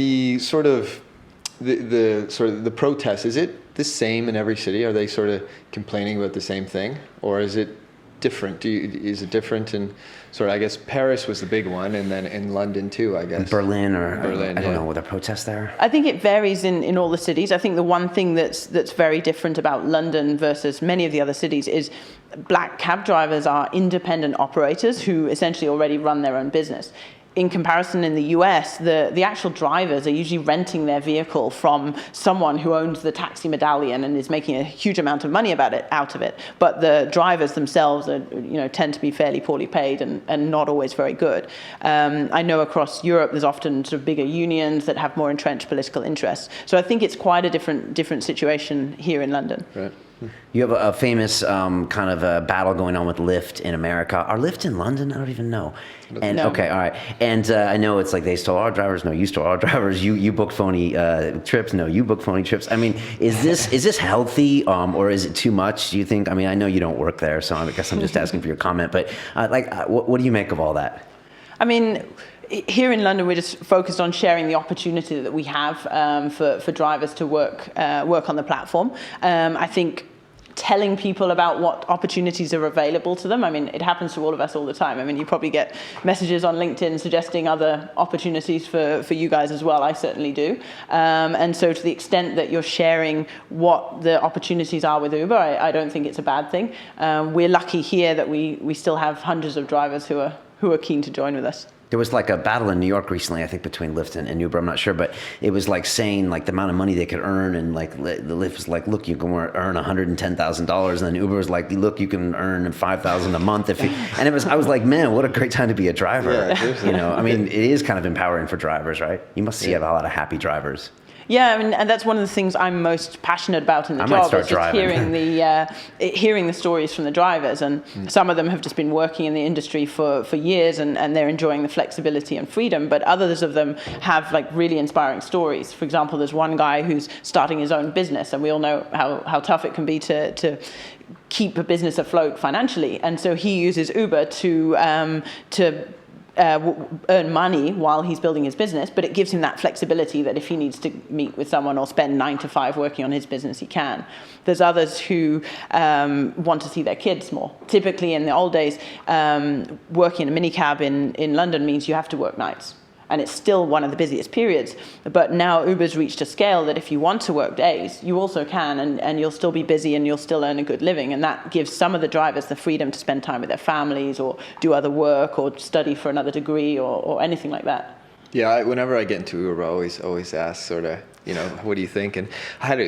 the protests, is it the same in every city? Are they sort of complaining about the same thing, or is it different? Is it different in sort of, I guess Paris was the big one, and then in London too, I guess. Berlin, I don't know, were there protests there? I think it varies in all the cities. I think the one thing that's very different about London versus many of the other cities is black cab drivers are independent operators who essentially already run their own business. In comparison, in the US, the actual drivers are usually renting their vehicle from someone who owns the taxi medallion and is making a huge amount of money out of it. But the drivers themselves are, tend to be fairly poorly paid and not always very good. I know across Europe, there's often sort of bigger unions that have more entrenched political interests. So I think it's quite a different situation here in London. Right. You have a famous kind of a battle going on with Lyft in America. Are Lyft in London? I don't even know. No. Okay, all right. And I know it's like they stole our drivers. No, you stole our drivers. You booked phony trips. No, you booked phony trips. Is this healthy or is it too much? Do you think? I know you don't work there, so I guess I'm just asking for your comment. But what do you make of all that? Here in London, we're just focused on sharing the opportunity that we have for drivers to work on the platform. I think telling people about what opportunities are available to them. It happens to all of us all the time. You probably get messages on LinkedIn suggesting other opportunities for you guys as well. I certainly do. And so to the extent that you're sharing what the opportunities are with Uber, I don't think it's a bad thing. We're lucky here that we still have hundreds of drivers who are keen to join with us. There was like a battle in New York recently, I think, between Lyft and Uber. I'm not sure, but it was like saying like the amount of money they could earn, and like the Lyft was like, look, you can earn $110,000, and then Uber was like, look, you can earn $5,000 a month if you. And I was like, man, what a great time to be a driver. Yeah, it is kind of empowering for drivers, right? You must see a lot of happy drivers. Yeah, and that's one of the things I'm most passionate about in the job, is just hearing the stories from the drivers. And some of them have just been working in the industry for years, and they're enjoying the flexibility and freedom. But others of them have like really inspiring stories. For example, there's one guy who's starting his own business, and we all know how tough it can be to keep a business afloat financially. And so he uses Uber to earn money while he's building his business, but it gives him that flexibility that if he needs to meet with someone or spend 9 to 5 working on his business, he can. There's others who want to see their kids more. Typically in the old days, working in a minicab in London means you have to work nights. And it's still one of the busiest periods. But now Uber's reached a scale that if you want to work days, you also can, and you'll still be busy and you'll still earn a good living. And that gives some of the drivers the freedom to spend time with their families or do other work or study for another degree or anything like that. Yeah, whenever I get into Uber, I always ask sort of, what do you think? And I had,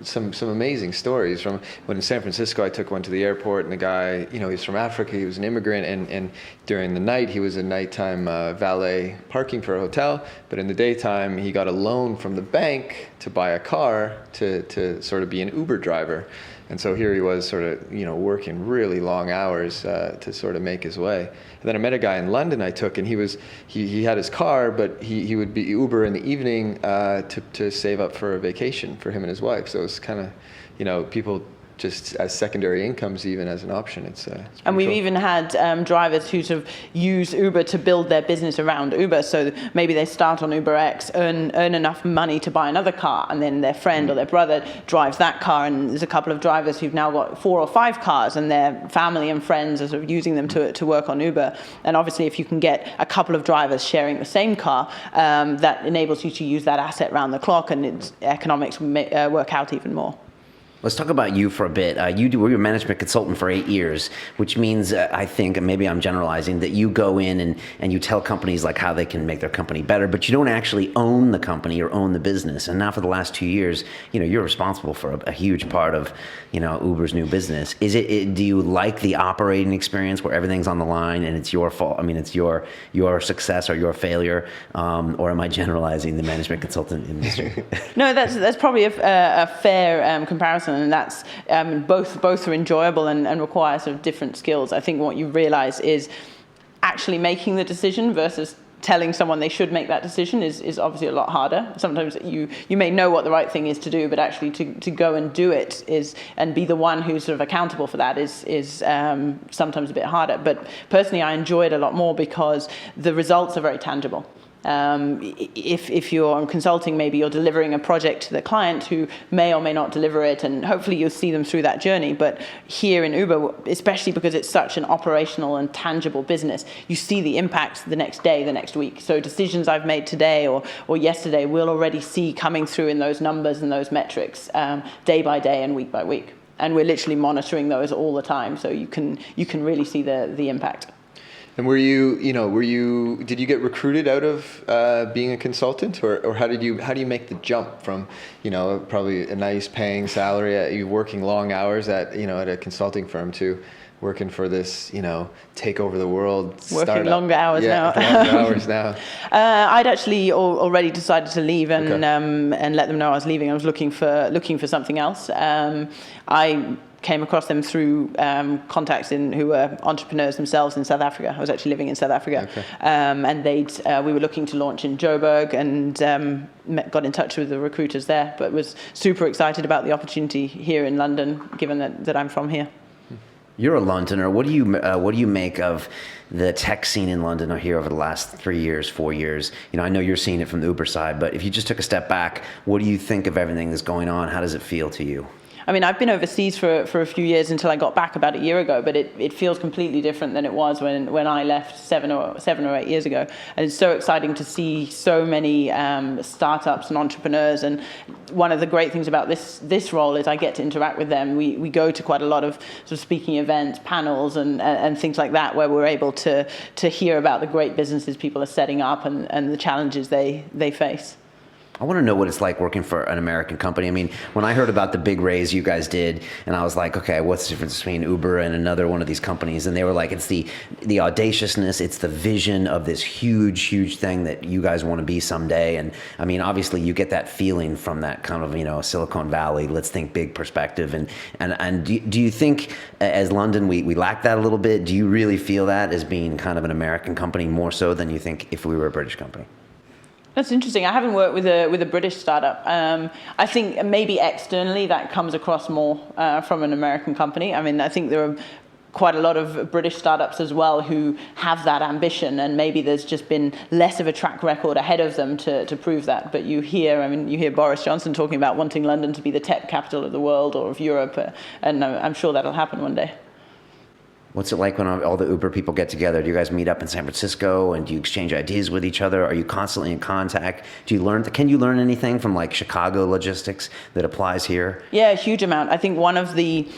some amazing stories from when in San Francisco, I took one to the airport, and the guy, he's from Africa, he was an immigrant, and during the night, he was a nighttime valet parking for a hotel, but in the daytime, he got a loan from the bank to buy a car to sort of be an Uber driver. And so here he was sort of, working really long hours to sort of make his way. And then I met a guy in London I took, and he had his car, but he would be Uber in the evening to save up for a vacation for him and his wife. So it's kind of, people just as secondary incomes, even as an option. It's and we've cool. even had drivers who sort of use Uber to build their business around Uber. So maybe they start on UberX, earn enough money to buy another car, and then their friend or their brother drives that car. And there's a couple of drivers who've now got 4 or 5 cars, and their family and friends are sort of using them to work on Uber. And obviously, if you can get a couple of drivers sharing the same car, that enables you to use that asset round the clock, and its economics work out even more. Let's talk about you for a bit. We're a management consultant for 8 years, which means I think, and maybe I'm generalizing, that you go in and you tell companies like how they can make their company better, but you don't actually own the company or own the business. And now for the last 2 years, you're responsible for a huge part of, Uber's new business. Do you like the operating experience where everything's on the line and it's your fault? I mean, it's your success or your failure, or am I generalizing the management consultant industry? No, that's probably a fair comparison. And that's both are enjoyable and require sort of different skills. I think what you realize is actually making the decision versus telling someone they should make that decision is obviously a lot harder. Sometimes you may know what the right thing is to do, but actually to go and do it and be the one who's sort of accountable for that is sometimes a bit harder. But personally, I enjoy it a lot more because the results are very tangible. If you're on consulting, maybe you're delivering a project to the client who may or may not deliver it, and hopefully you'll see them through that journey. But here in Uber, especially because it's such an operational and tangible business, you see the impact the next day, the next week. So decisions I've made today or yesterday, we'll already see coming through in those numbers and those metrics day by day and week by week. And we're literally monitoring those all the time, so you can really see the impact. And did you get recruited out of being a consultant, or how do you make the jump from, probably a nice paying salary, you working long hours at a consulting firm to working for this, take over the world startup? Working longer hours now. Longer hours now. I'd actually already decided to leave and let them know I was leaving. I was looking for something else. I came across them through contacts who were entrepreneurs themselves in South Africa. I was actually living in South Africa. Okay. And we were looking to launch in Joburg and got in touch with the recruiters there, but was super excited about the opportunity here in London, given that I'm from here. You're a Londoner. What do you make of the tech scene in London or here over the last 3 years, 4 years? I know you're seeing it from the Uber side, but if you just took a step back, what do you think of everything that's going on? How does it feel to you? I mean, I've been overseas for a few years until I got back about a year ago, but it feels completely different than it was when I left 7 or 8 years ago. And it's so exciting to see so many startups and entrepreneurs. And one of the great things about this role is I get to interact with them. We go to quite a lot of sort of speaking events, panels, and things like that, where we're able to hear about the great businesses people are setting up and the challenges they face. I want to know what it's like working for an American company. I mean, when I heard about the big raise you guys did, and I was like, okay, what's the difference between Uber and another one of these companies? And they were like, it's the audaciousness, it's the vision of this huge, huge thing that you guys want to be someday. And I mean, obviously you get that feeling from that kind of, Silicon Valley, let's think big perspective. And do you think as London, we lack that a little bit? Do you really feel that as being kind of an American company more so than you think if we were a British company? That's interesting. I haven't worked with a British startup. I think maybe externally that comes across more from an American company. I mean, I think there are quite a lot of British startups as well who have that ambition, and maybe there's just been less of a track record ahead of them to prove that. But you hear Boris Johnson talking about wanting London to be the tech capital of the world or of Europe, and I'm sure that'll happen one day. What's it like when all the Uber people get together? Do you guys meet up in San Francisco and do you exchange ideas with each other? Are you constantly in contact? Can you learn anything from like Chicago logistics that applies here? Yeah, a huge amount. I think one of the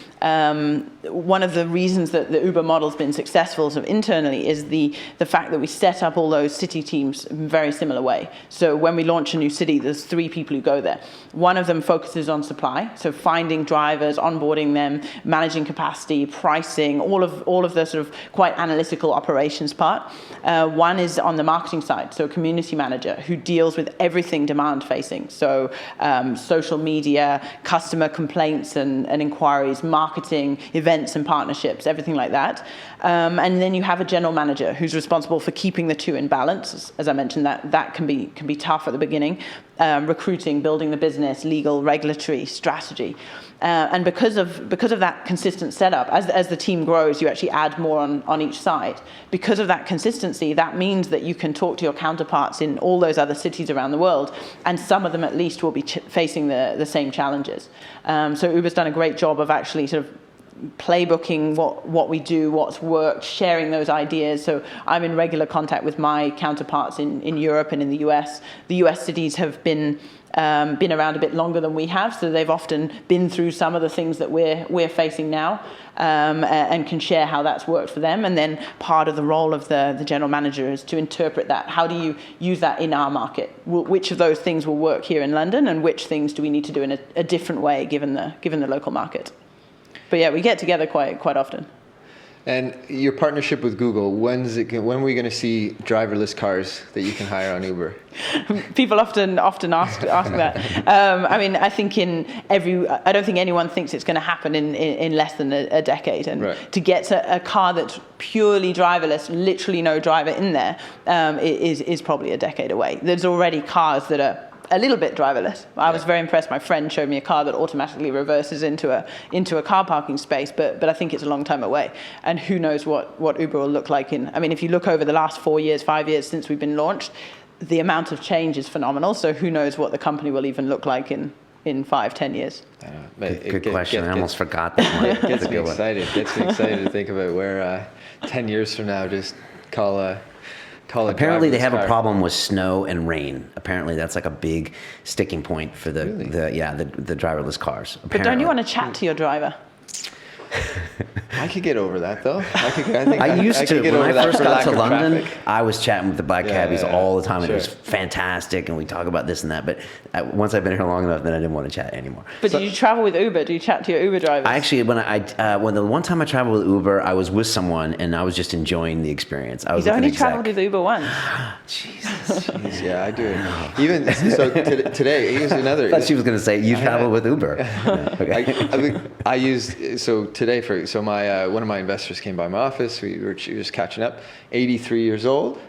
reasons that the Uber model's been successful sort of internally is the fact that we set up all those city teams in a very similar way. So when we launch a new city, there's 3 people who go there. One of them focuses on supply, so finding drivers, onboarding them, managing capacity, pricing, all of of the sort of quite analytical operations part. One is on the marketing side, so a community manager who deals with everything demand facing. So social media, customer complaints and inquiries, marketing, events and partnerships, everything like that. And then you have a general manager who's responsible for keeping the two in balance. As I mentioned, that can be tough at the beginning. Recruiting, building the business, legal, regulatory, strategy. And because of that consistent setup, as the team grows, you actually add more on each side. Because of that consistency, that means that you can talk to your counterparts in all those other cities around the world, and some of them at least will be facing the same challenges. So Uber's done a great job of actually sort of playbooking what we do, what's worked, sharing those ideas. So I'm in regular contact with my counterparts in Europe and in the US. The US cities have been around a bit longer than we have, so they've often been through some of the things that we're facing now, and can share how that's worked for them. And then part of the role of the general manager is to interpret that. How do you use that in our market? Which of those things will work here in London, and which things do we need to do in a different way given the local market? But yeah, we get together quite often. And your partnership with Google, when are we going to see driverless cars that you can hire on Uber? People often ask that. I mean, I think I don't think anyone thinks it's going to happen in less than a decade. And right. To get a car that's purely driverless, literally no driver in there, is probably a decade away. There's already cars that are a little bit driverless. I was very impressed. My friend showed me a car that automatically reverses into a car parking space, but I think it's a long time away. And who knows what Uber will look like if you look over the last 4 years, 5 years since we've been launched, the amount of change is phenomenal. So who knows what the company will even look like in 5-10 years. Good question. I almost forgot that one. It gets me excited. Gets me excited to think about where 10 years from now, just call a Apparently they have a problem with snow and rain. Apparently that's like a big sticking point for the driverless cars. Apparently. But don't you want to chat to your driver? I could get over that though. I used to. When I first got to London, I was chatting with the black cabbies all the time, and sure. It was fantastic, and we talk about this and that. But once I've been here long enough, then I didn't want to chat anymore. But do you travel with Uber? Do you chat to your Uber drivers? I actually, when the one time I traveled with Uber, I was with someone, and I was just enjoying the experience. I was He's only traveled with Uber once. Jesus. Jeez, yeah, I do it. Even so, today here's another. I thought she was going to say you travel with Uber. No, okay. I used today my one of my investors came by my office. We were just catching up. 83 years old,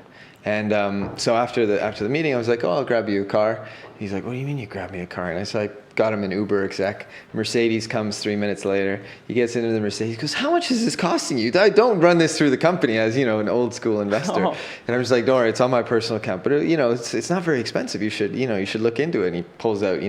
and so after the meeting, I was like, "Oh, I'll grab you a car." He's like, "What do you mean you grab me a car?" And I said, "I got him an Uber exec." Mercedes comes 3 minutes later. He gets into the Mercedes. He goes, "How much is this costing you? I don't run this through the company as an old school investor." Oh. And I'm just like, "Don't worry, it's on my personal account, but it's not very expensive. You should look into it." And he pulls out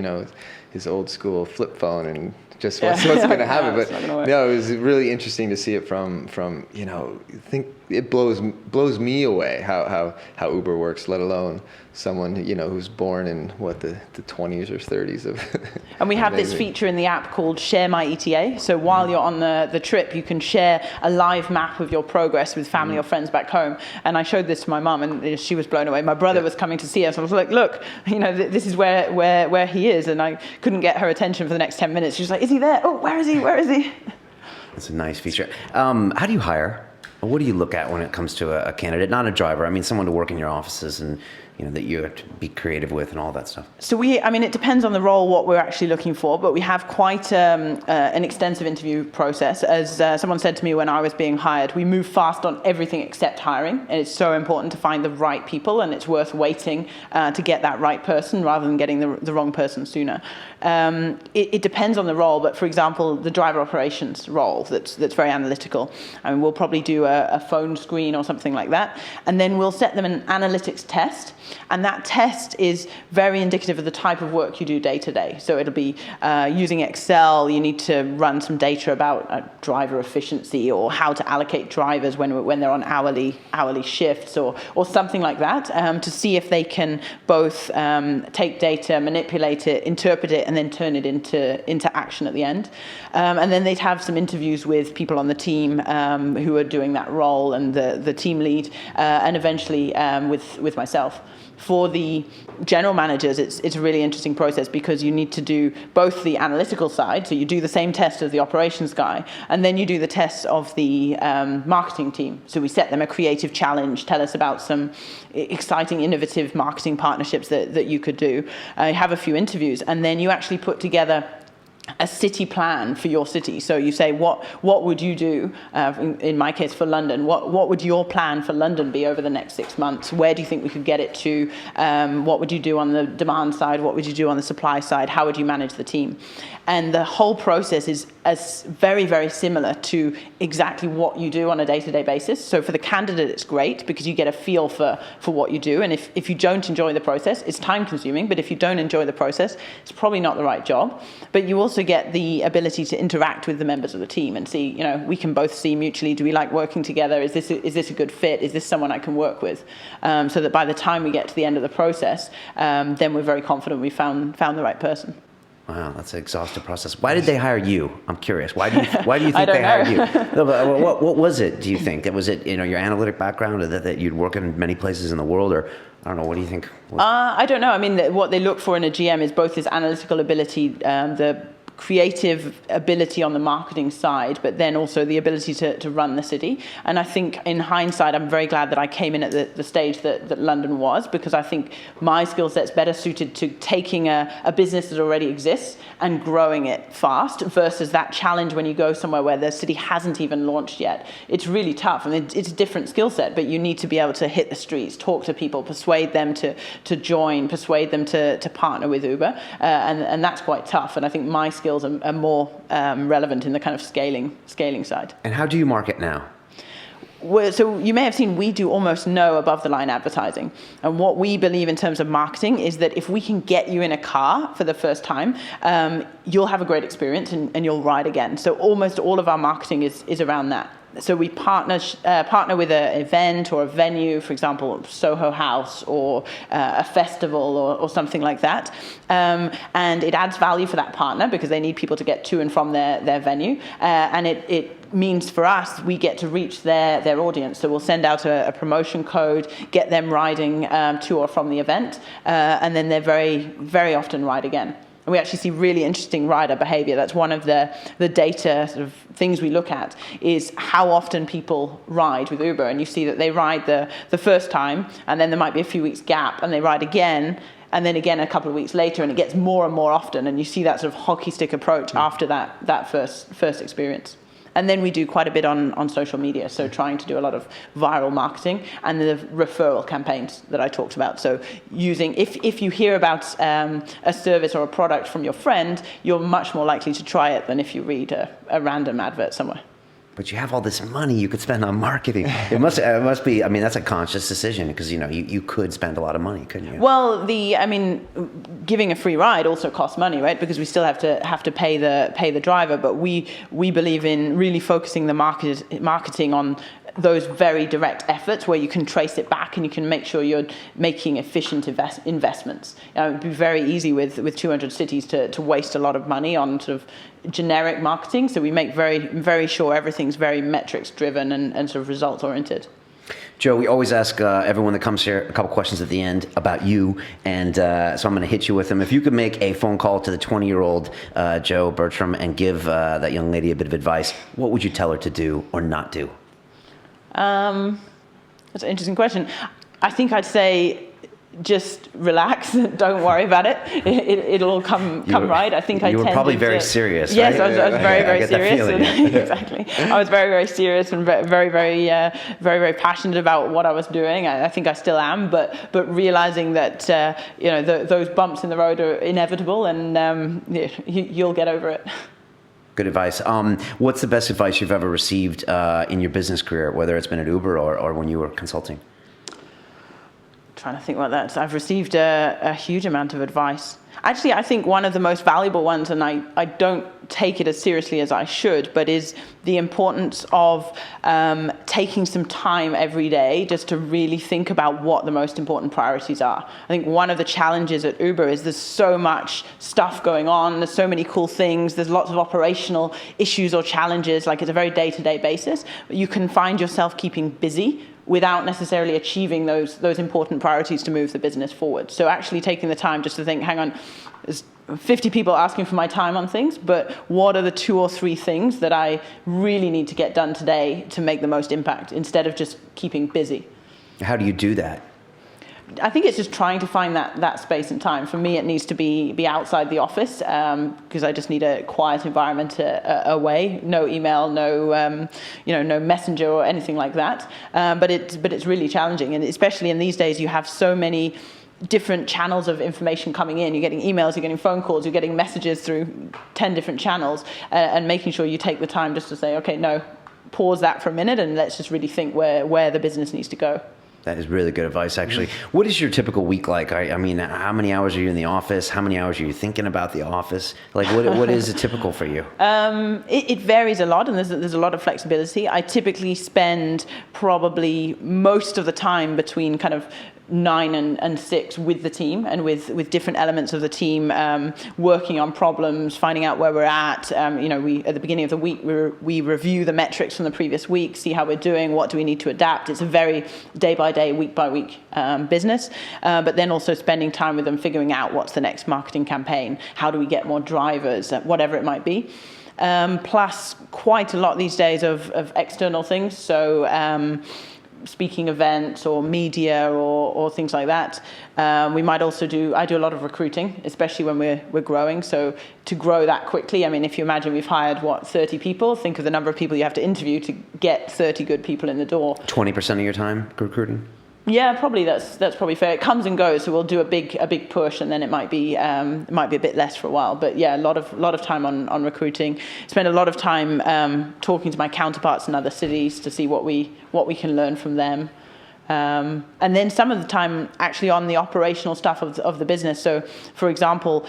his old school flip phone and just what's going to happen. But no, it was really interesting to see it from I think it blows me away how Uber works, let alone someone who's born in the 20s or 30s of. And we have this feature in the app called Share My ETA. So while you're on the trip, you can share a live map of your progress with family or friends back home. And I showed this to my mum, and she was blown away. My brother was coming to see us. I was like, "Look, this is where he is," and I couldn't get her attention for the next 10 minutes. She was like, "Is he there? Oh, where is he? Where is he?" That's a nice feature. How do you hire? What do you look at when it comes to a candidate, not a driver? I mean, someone to work in your offices and that you have to be creative with and all that stuff. So it depends on the role, what we're actually looking for, but we have quite an extensive interview process. As someone said to me when I was being hired, we move fast on everything except hiring, and it's so important to find the right people, and it's worth waiting to get that right person rather than getting the wrong person sooner. It depends on the role, but for example, the driver operations role that's very analytical. We'll probably do a phone screen or something like that, and then we'll set them an analytics test. And that test is very indicative of the type of work you do day to day. So it'll be using Excel. You need to run some data about driver efficiency or how to allocate drivers when they're on hourly shifts or something like that, to see if they can both take data, manipulate it, interpret it, and then turn it into action at the end. And then they'd have some interviews with people on the team who are doing that role and the team lead, and eventually with myself. For the general managers, it's a really interesting process because you need to do both the analytical side, so you do the same test as the operations guy, and then you do the test of the marketing team. So we set them a creative challenge, tell us about some exciting, innovative marketing partnerships that you could do. You have a few interviews, and then you actually put together a city plan for your city. So you say, what would you do, in my case for London, what would your plan for London be over the next 6 months? Where do you think we could get it to? What would you do on the demand side? What would you do on the supply side? How would you manage the team? And the whole process is very, very similar to exactly what you do on a day-to-day basis. So for the candidate, it's great because you get a feel for what you do. And if you don't enjoy the process, it's time-consuming. But if you don't enjoy the process, it's probably not the right job. But you also get the ability to interact with the members of the team and see, we can both see mutually, do we like working together? Is this a good fit? Is this someone I can work with? So that by the time we get to the end of the process, then we're very confident we found the right person. Wow, that's an exhaustive process. Why did they hire you? I'm curious. Why do you think they hired you? No, but what was it, do you think? Was it your analytic background, or that you'd work in many places in the world, or I don't know, what do you think? I don't know. I mean, what they look for in a GM is both his analytical ability, the creative ability on the marketing side, but then also the ability to run the city. And I think in hindsight, I'm very glad that I came in at the stage that London was, because I think my skill set's better suited to taking a business that already exists and growing it fast versus that challenge when you go somewhere where the city hasn't even launched yet. It's really tough. I mean, it's a different skill set, but you need to be able to hit the streets, talk to people, persuade them to join, persuade them to partner with Uber. And that's quite tough. And I think my skills are more relevant in the kind of scaling side. And how do you market now? So you may have seen we do almost no above the line advertising. And what we believe in terms of marketing is that if we can get you in a car for the first time, you'll have a great experience and you'll ride again. So almost all of our marketing is around that. So we partner with an event or a venue, for example, Soho House or a festival or something like that. And it adds value for that partner because they need people to get to and from their venue. And it means for us, we get to reach their audience. So we'll send out a promotion code, get them riding to or from the event, and then they're very, very often ride again. And we actually see really interesting rider behavior. That's one of the data sort of things we look at, is how often people ride with Uber. And you see that they ride the first time, and then there might be a few weeks gap, and they ride again, and then again a couple of weeks later, and it gets more and more often. And you see that sort of hockey stick approach after that first experience. And then we do quite a bit on social media, so trying to do a lot of viral marketing and the referral campaigns that I talked about. So using, if you hear about a service or a product from your friend, you're much more likely to try it than if you read a random advert somewhere. But you have all this money you could spend on marketing. It must be. I mean, that's a conscious decision because you could spend a lot of money, couldn't you? Well, giving a free ride also costs money, right? Because we still have to pay the driver. But we believe in really focusing the marketing on those very direct efforts where you can trace it back and you can make sure you're making efficient investments. It would be very easy with 200 cities to waste a lot of money on sort of generic marketing. So we make very, very sure everything's very metrics driven and sort of results oriented. Joe, we always ask everyone that comes here a couple questions at the end about you, and so I'm going to hit you with them. If you could make a phone call to the 20-year-old Joe Bertram and give that young lady a bit of advice, what would you tell her to do or not do? That's an interesting question. I think I'd say just relax. Don't worry about it. It'll all come right. I think you were probably very serious. Yes, right? I was very, very serious. Exactly. I was very, very serious and very, very passionate about what I was doing. I think I still am, but realizing that those bumps in the road are inevitable, and you'll get over it. Good advice. What's the best advice you've ever received in your business career, whether it's been at Uber or when you were consulting? trying to think about that. So I've received a huge amount of advice. Actually, I think one of the most valuable ones, and I don't take it as seriously as I should, but is the importance of taking some time every day just to really think about what the most important priorities are. I think one of the challenges at Uber is there's so much stuff going on, there's so many cool things, there's lots of operational issues or challenges, like it's a very day-to-day basis. But you can find yourself keeping busy without necessarily achieving those important priorities to move the business forward. So actually taking the time just to think, hang on, there's 50 people asking for my time on things, but what are the 2 or 3 things that I really need to get done today to make the most impact, instead of just keeping busy? How do you do that? I think it's just trying to find that space and time. For me, it needs to be outside the office, because I just need a quiet environment away. No email, no no messenger or anything like that. But it's really challenging, and especially in these days, you have so many different channels of information coming in. You're getting emails, you're getting phone calls, you're getting messages through 10 different channels, and making sure you take the time just to say, okay, no, pause that for a minute, and let's just really think where the business needs to go. That is really good advice, actually. What is your typical week like? I mean, how many hours are you in the office? How many hours are you thinking about the office? Like, what is it typical for you? It varies a lot, and there's a lot of flexibility. I typically spend probably most of the time between kind of 9 and 6 with the team, and with different elements of the team, working on problems, finding out where we're at. We at the beginning of the week we review the metrics from the previous week, see how we're doing, what do we need to adapt. It's a very day by day, week by week business, but then also spending time with them, figuring out what's the next marketing campaign, how do we get more drivers, whatever it might be. Plus quite a lot these days of external things. So speaking events or media or things like that. We might also I do a lot of recruiting, especially when we're growing. So to grow that quickly, I mean, if you imagine we've hired, 30 people, think of the number of people you have to interview to get 30 good people in the door. 20% of your time recruiting? Yeah, probably that's probably fair. It comes and goes, so we'll do a big push, and then it might be a bit less for a while. But yeah, a lot of time on recruiting. Spend a lot of time talking to my counterparts in other cities to see what we can learn from them. And then some of the time actually on the operational stuff of the business. So, for example,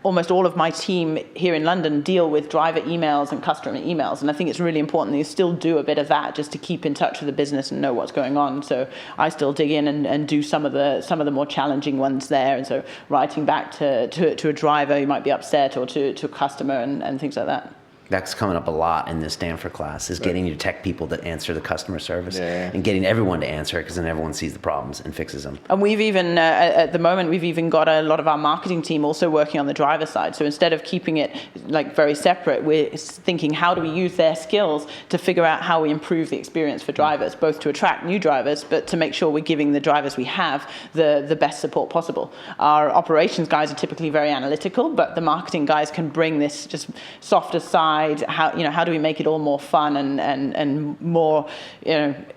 almost all of my team here in London deal with driver emails and customer emails, and I think it's really important that you still do a bit of that just to keep in touch with the business and know what's going on. So I still dig in and do some of the more challenging ones there, and so writing back to a driver who might be upset, or to a customer and things like that. That's coming up a lot in this Stanford class, is getting your tech people to answer the customer service, yeah, and getting everyone to answer it, because then everyone sees the problems and fixes them. And we've even, at the moment, we've even got a lot of our marketing team also working on the driver side. So instead of keeping it like very separate, we're thinking, how do we use their skills to figure out how we improve the experience for drivers, both to attract new drivers, but to make sure we're giving the drivers we have the best support possible. Our operations guys are typically very analytical, but the marketing guys can bring this just softer side. How do we make it all more fun and more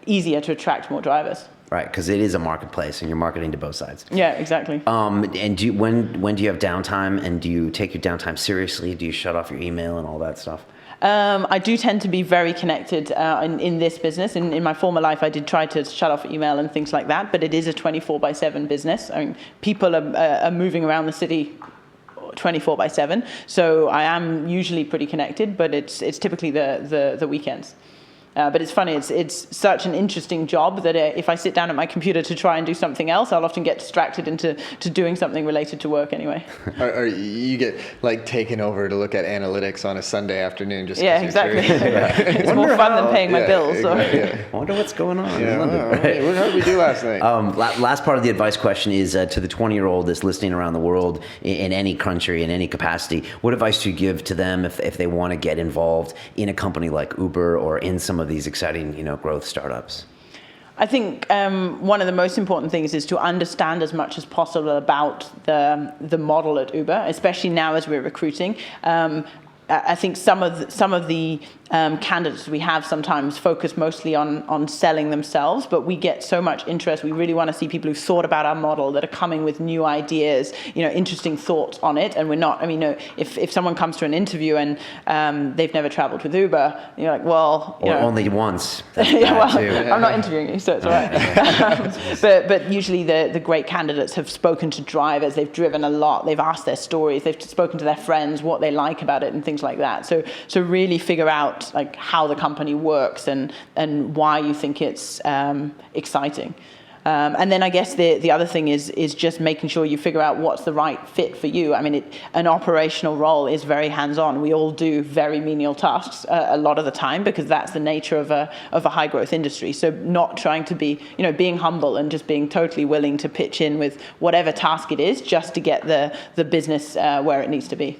easier to attract more drivers? Right, because it is a marketplace, and you're marketing to both sides. Yeah, exactly. And when do you have downtime, and do you take your downtime seriously? Do you shut off your email and all that stuff? I do tend to be very connected in this business. In my former life, I did try to shut off email and things like that, but it is a 24/7 business. I mean, people are moving around the city 24/7, so I am usually pretty connected, but it's typically the weekends. But it's funny, it's such an interesting job that if I sit down at my computer to try and do something else, I'll often get distracted into doing something related to work anyway. Or you get like taken over to look at analytics on a Sunday afternoon. Just yeah, exactly. It's more fun than paying my bills. Exactly, I wonder what's going on. Yeah, what did we do last night? Last part of the advice question is to the 20-year-old that's listening around the world in any country, in any capacity. What advice do you give to them if they want to get involved in a company like Uber or in some of these exciting, growth startups? I think one of the most important things is to understand as much as possible about the model at Uber, especially now as we're recruiting. I think some of the candidates we have sometimes focus mostly on selling themselves, but we get so much interest. We really want to see people who've thought about our model, that are coming with new ideas, interesting thoughts on it. And we're not, if someone comes to an interview and they've never traveled with Uber, you're like, well, or only once. Yeah, well, I'm not interviewing you, so it's all right. But usually the great candidates have spoken to drivers, they've driven a lot, they've asked their stories, they've spoken to their friends, what they like about it and things like that. So really figure out like how the company works and why you think it's exciting. And then I guess the other thing is just making sure you figure out what's the right fit for you. An operational role is very hands-on. We all do very menial tasks a lot of the time because that's the nature of a high growth industry. So not trying to be, being humble and just being totally willing to pitch in with whatever task it is just to get the business where it needs to be.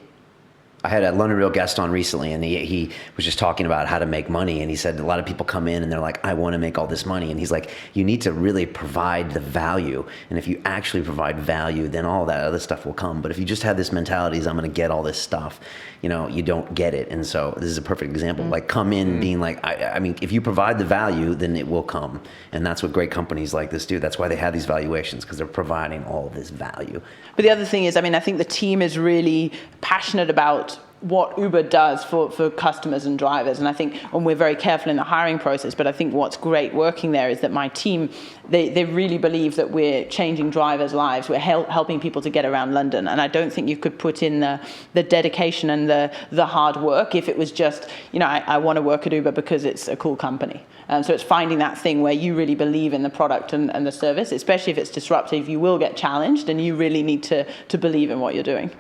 I had a London Real guest on recently, and he was just talking about how to make money. And he said a lot of people come in and they're like, I want to make all this money. And he's like, you need to really provide the value. And if you actually provide value, then all that other stuff will come. But if you just have this mentality is I'm going to get all this stuff, you don't get it. And so this is a perfect example. Like come in being like, if you provide the value, then it will come. And that's what great companies like this do. That's why they have these valuations, because they're providing all of this value. But the other thing is, I think the team is really passionate about what Uber does for customers and drivers. And I think when we're very careful in the hiring process, but I think what's great working there is that my team, they really believe that we're changing drivers' lives. We're helping people to get around London. And I don't think you could put in the dedication and the hard work if it was just, I want to work at Uber because it's a cool company. So it's finding that thing where you really believe in the product and the service, especially if it's disruptive. You will get challenged and you really need to believe in what you're doing.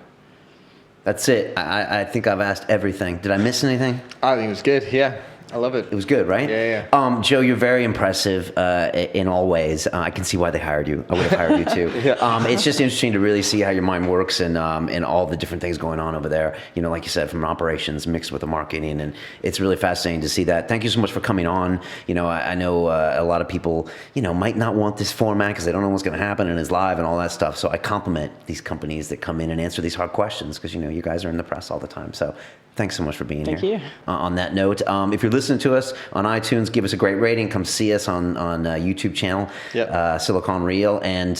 That's it. I think I've asked everything. Did I miss anything? I think it was good. Yeah, I love it. It was good, right? Yeah. Joe, you're very impressive in all ways. I can see why they hired you. I would have hired you too. Yeah. It's just interesting to really see how your mind works and all the different things going on over there. Like you said, from operations mixed with the marketing, and it's really fascinating to see that. Thank you so much for coming on. I know a lot of people, might not want this format because they don't know what's going to happen and it's live and all that stuff. So I compliment these companies that come in and answer these hard questions because you guys are in the press all the time. So thanks so much for being here. Thank you. On that note, if you're listening to us on iTunes, give us a great rating. Come see us on YouTube channel, Silicon Reel. And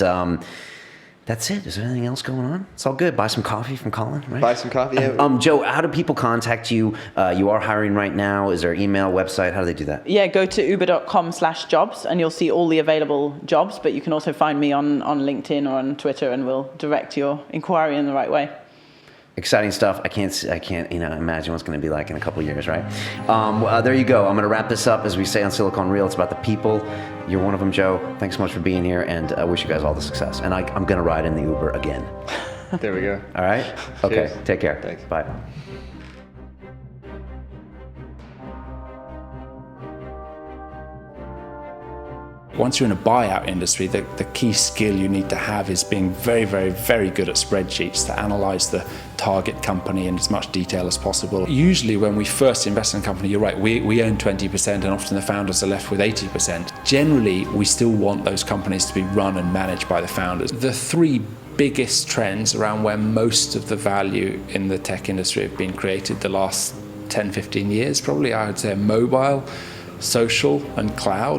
that's it. Is there anything else going on? It's all good. Buy some coffee from Colin, right? Buy some coffee. Yeah. Joe, how do people contact you? You are hiring right now. Is there email, website? How do they do that? Yeah, go to uber.com/jobs and you'll see all the available jobs. But you can also find me on LinkedIn or on Twitter and we'll direct your inquiry in the right way. Exciting stuff. I can't imagine what's going to be like in a couple of years, right? There you go. I'm going to wrap this up. As we say on Silicon Reel, it's about the people. You're one of them, Joe. Thanks so much for being here, and I wish you guys all the success. And I'm going to ride in the Uber again. There we go. All right? Okay. Cheers. Take care. Thanks. Bye. Once you're in a buyout industry, the key skill you need to have is being very, very, very good at spreadsheets to analyze the target company in as much detail as possible. Usually when we first invest in a company, you're right, we own 20% and often the founders are left with 80%. Generally, we still want those companies to be run and managed by the founders. The three biggest trends around where most of the value in the tech industry have been created the last 10, 15 years, probably I would say mobile, social, and cloud.